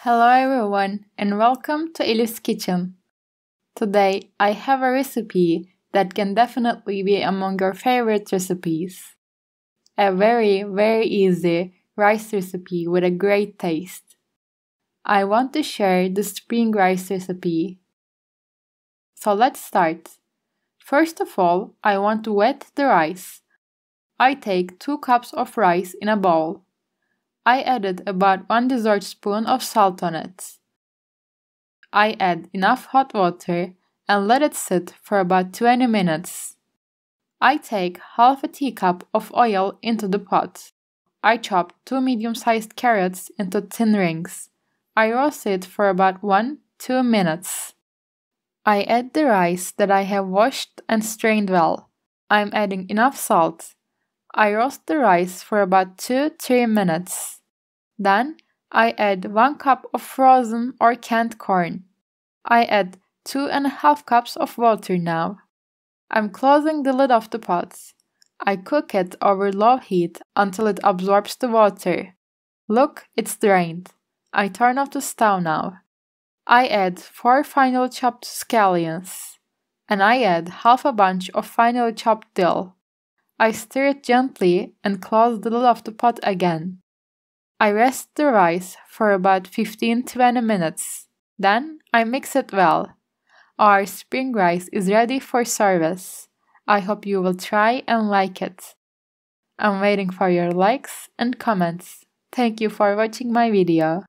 Hello everyone and welcome to Elif's kitchen. Today I have a recipe that can definitely be among your favorite recipes. A very easy rice recipe with a great taste. I want to share the spring rice recipe. So let's start. First of all, I want to wet the rice. I take 2 cups of rice in a bowl. I added about 1 dessert spoon of salt on it. I add enough hot water and let it sit for about 20 minutes. I take half a teacup of oil into the pot. I chop 2 medium-sized carrots into thin rings. I roast it for about 1-2 minutes. I add the rice that I have washed and strained well. I'm adding enough salt. I roast the rice for about 2-3 minutes. Then, I add 1 cup of frozen or canned corn. I add 2.5 cups of water now. I'm closing the lid of the pot. I cook it over low heat until it absorbs the water. Look, it's drained. I turn off the stove now. I add 4 finely chopped scallions. And I add half a bunch of finely chopped dill. I stir it gently and close the lid of the pot again. I rest the rice for about 15-20 minutes. Then I mix it well. Our spring rice is ready for service. I hope you will try and like it. I'm waiting for your likes and comments. Thank you for watching my video.